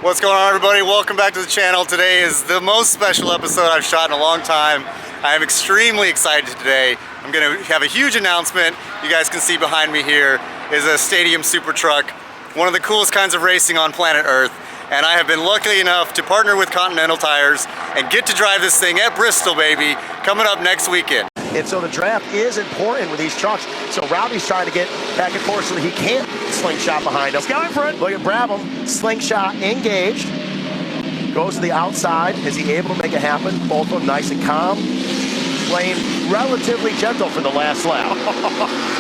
What's going on, everybody? Welcome back to the channel. Today is the most special episode I've shot in a long time. I am extremely excited today. I'm going to have a huge announcement. You guys can see behind me here is a stadium super truck, one of the coolest kinds of racing on planet Earth. And I have been lucky enough to partner with Continental Tires and get to drive this thing at Bristol, baby, coming up next weekend. And so the draft is important with these trucks. So Robbie's trying to get back and forth so that he can't slingshot behind him. He's going for it. Look at Brabham, slingshot engaged. Goes to the outside. Is he able to make it happen? Both of them nice and calm. Playing relatively gentle for the last lap.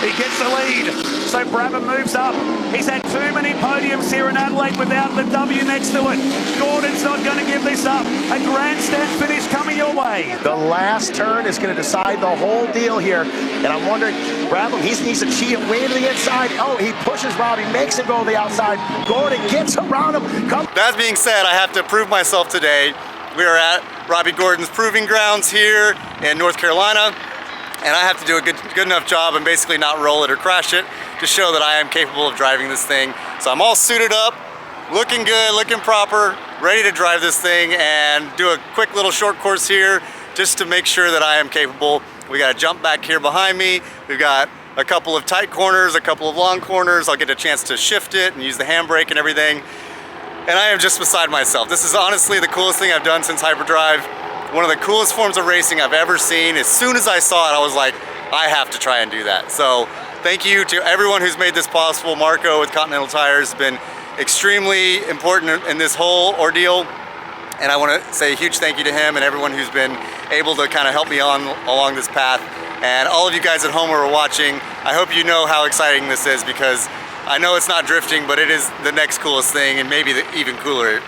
He gets the lead. So Brabham moves up. He's had too many podiums here in Adelaide without the W next to it. Gordon's not going to give this up. A grandstand finish coming your way. The last turn is going to decide the whole deal here. And I'm wondering, Brabham, he needs to cheat way to the inside. Oh, he pushes Robbie, makes him go to the outside. Gordon gets around him. That being said, I have to prove myself today. We are at Robbie Gordon's proving grounds here in North Carolina, and I have to do a good enough job and basically not roll it or crash it to show that I am capable of driving this thing. So I'm all suited up, looking good, looking proper, ready to drive this thing and do a quick little short course here just to make sure that I am capable. We got a jump back here behind me. We've got a couple of tight corners, a couple of long corners. I'll get a chance to shift it and use the handbrake and everything. And I am just beside myself. This is honestly the coolest thing I've done since HYPERDRIVE. One of the coolest forms of racing I've ever seen. As soon as I saw it, I was like, I have to try and do that. So thank you to everyone who's made this possible. Marco with Continental Tires has been extremely important in this whole ordeal. And I want to say a huge thank you to him and everyone who's been able to kind of help me along this path. And all of you guys at home who are watching, I hope you know how exciting this is, because I know it's not drifting, but it is the next coolest thing, and maybe even cooler,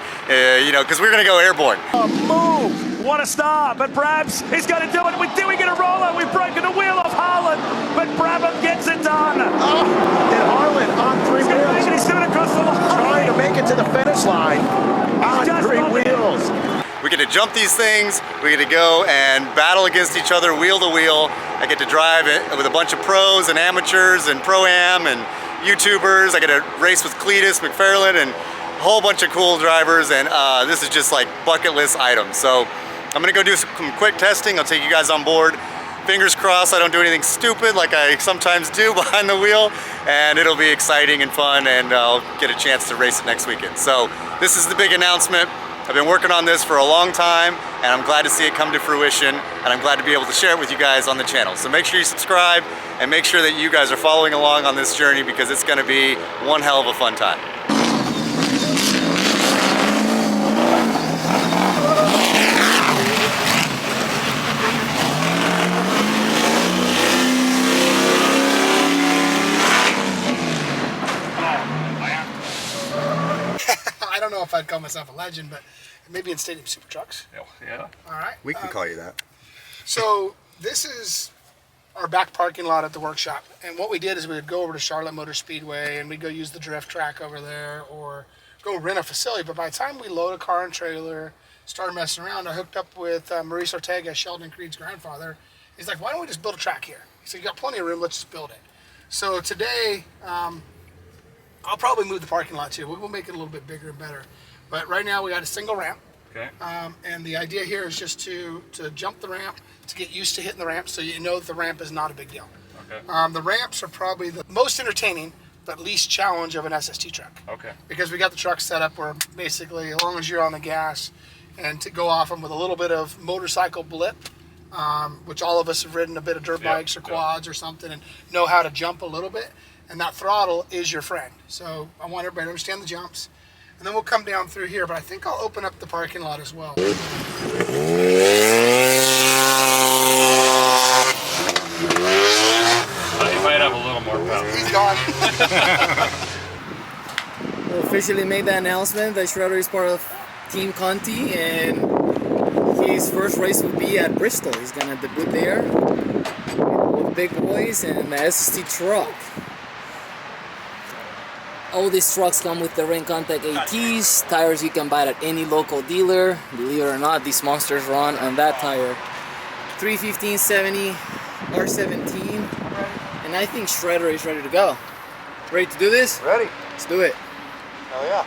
you know, because we're going to go airborne. Move! What a start, but Brabs is going to do it. We're doing it a roller. We've broken a wheel off Harlan, but Brabham gets it done. Oh, and Harlan on three wheels. He's doing it across the line. Trying to make it to the finish line on three wheels. We get to jump these things, we get to go and battle against each other wheel to wheel. I get to drive it with a bunch of pros and amateurs and Pro-Am and YouTubers. I get to race with Cletus, McFarlane, and a whole bunch of cool drivers, and this is just like bucket list items. So I'm gonna go do some quick testing. I'll take you guys on board. Fingers crossed I don't do anything stupid like I sometimes do behind the wheel, and it'll be exciting and fun, and I'll get a chance to race it next weekend. So this is the big announcement. I've been working on this for a long time, and I'm glad to see it come to fruition, and I'm glad to be able to share it with you guys on the channel. So make sure you subscribe and make sure that you guys are following along on this journey, because it's going to be one hell of a fun time. I don't know if I'd call myself a legend, but maybe in stadium super trucks. Yeah. All right. We can call you that. So this is our back parking lot at the workshop, and what we did is we would go over to Charlotte Motor Speedway and we'd go use the drift track over there or go rent a facility. But by the time we load a car and trailer, started messing around, I hooked up with Maurice Ortega, Sheldon Creed's grandfather. He's like, why don't we just build a track here? He said, you got plenty of room, let's just build it. So today, I'll probably move the parking lot too. We'll make it a little bit bigger and better. But right now we got a single ramp. Okay. And the idea here is just to jump the ramp, to get used to hitting the ramp, so you know that the ramp is not a big deal. Okay. The ramps are probably the most entertaining but least challenge of an SST truck. Okay. Because we got the truck set up where basically as long as you're on the gas and to go off them with a little bit of motorcycle blip, which all of us have ridden a bit of dirt bikes or quads or something and know how to jump a little bit, and that throttle is your friend. So I want everybody to understand the jumps. And then we'll come down through here, but I think I'll open up the parking lot as well. You might have a little more power. He's gone. We'll officially made that announcement that Shredder is part of Team Conti, and his first race will be at Bristol. He's gonna debut there with big boys and the SST truck. All these trucks come with the rain contact ATs, tires you can buy at any local dealer. Believe it or not, these monsters run on that tire. 315/70 R17, and I think Shredder is ready to go. Ready to do this? Ready. Let's do it. Hell yeah.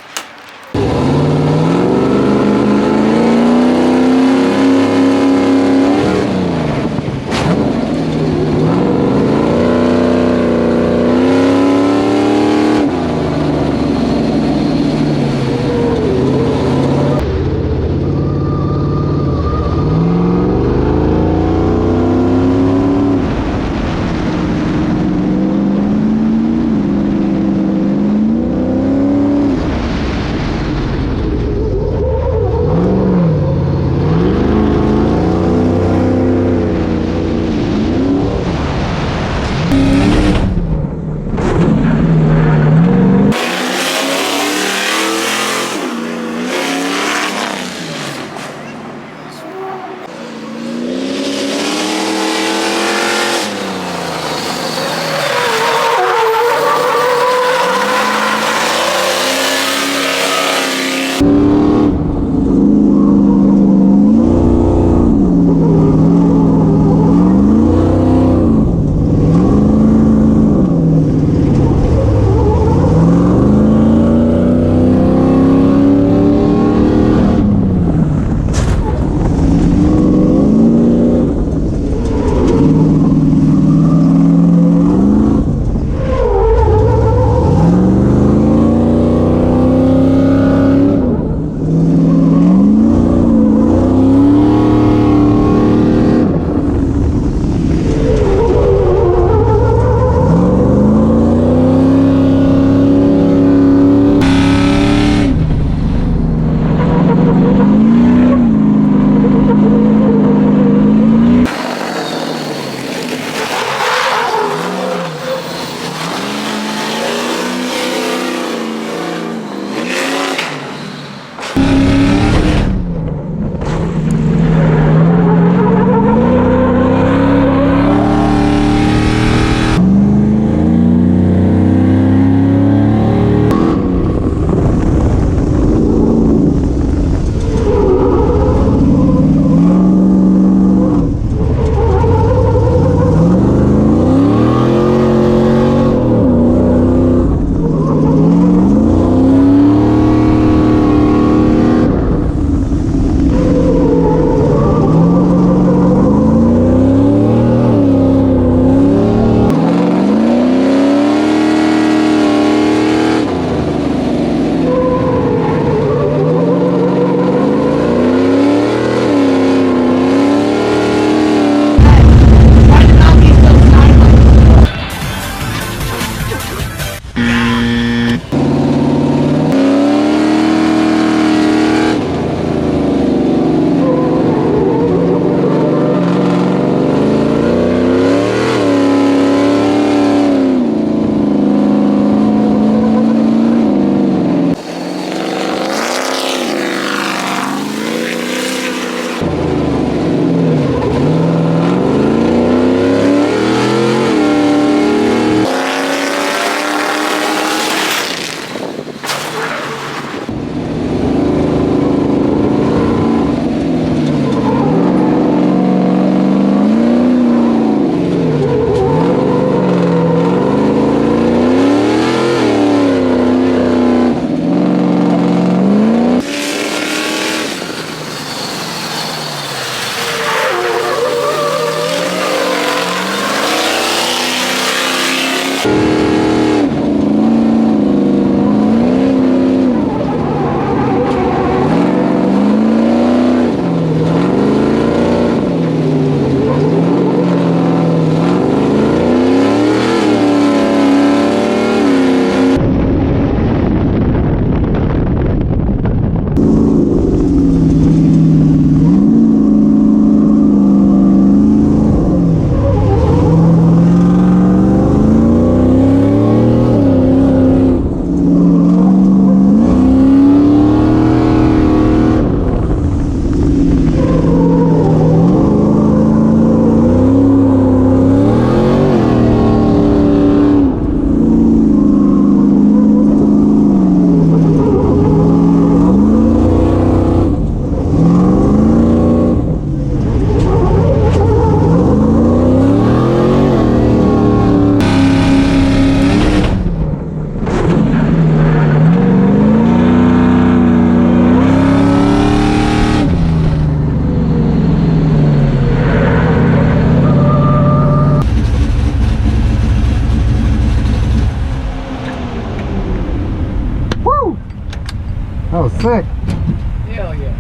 was sick. Hell yeah.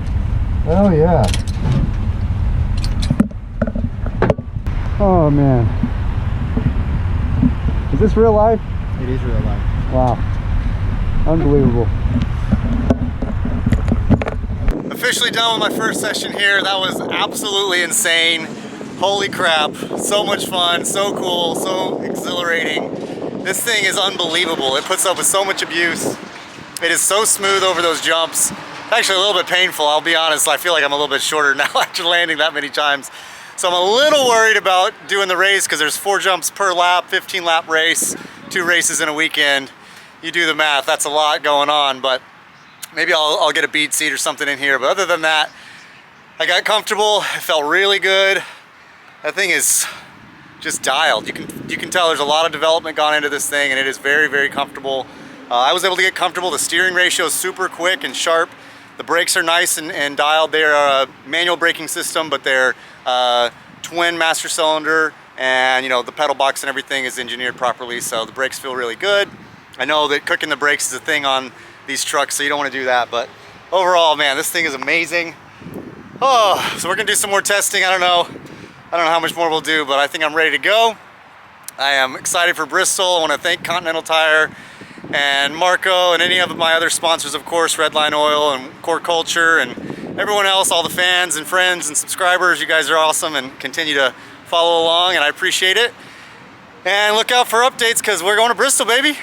Hell yeah. Oh man. Is this real life? It is real life. Wow. Unbelievable. Officially done with my first session here. That was absolutely insane. Holy crap. So much fun, so cool, so exhilarating. This thing is unbelievable. It puts up with so much abuse. It is so smooth over those jumps. It's actually a little bit painful, I'll be honest. I feel like I'm a little bit shorter now after landing that many times. So I'm a little worried about doing the race because there's 4 jumps per lap, 15 lap race, 2 races in a weekend. You do the math, that's a lot going on, but maybe I'll get a bead seat or something in here. But other than that, I got comfortable. It felt really good. That thing is just dialed. You can tell there's a lot of development gone into this thing, and it is very, very comfortable. I was able to get comfortable. The steering ratio is super quick and sharp. The brakes are nice and dialed. They're a manual braking system, but they're twin master cylinder, and you know, the pedal box and everything is engineered properly, so the brakes feel really good. I know that cooking the brakes is a thing on these trucks, so you don't want to do that, but overall, man, this thing is amazing. Oh, so we're gonna do some more testing. I don't know how much more we'll do, but I think I'm ready to go. I am excited for Bristol. I want to thank Continental Tire and Marco and any of my other sponsors, of course, Redline Oil and Core Culture and everyone else, all the fans and friends and subscribers. You guys are awesome and continue to follow along, and I appreciate it. And look out for updates because we're going to Bristol, baby.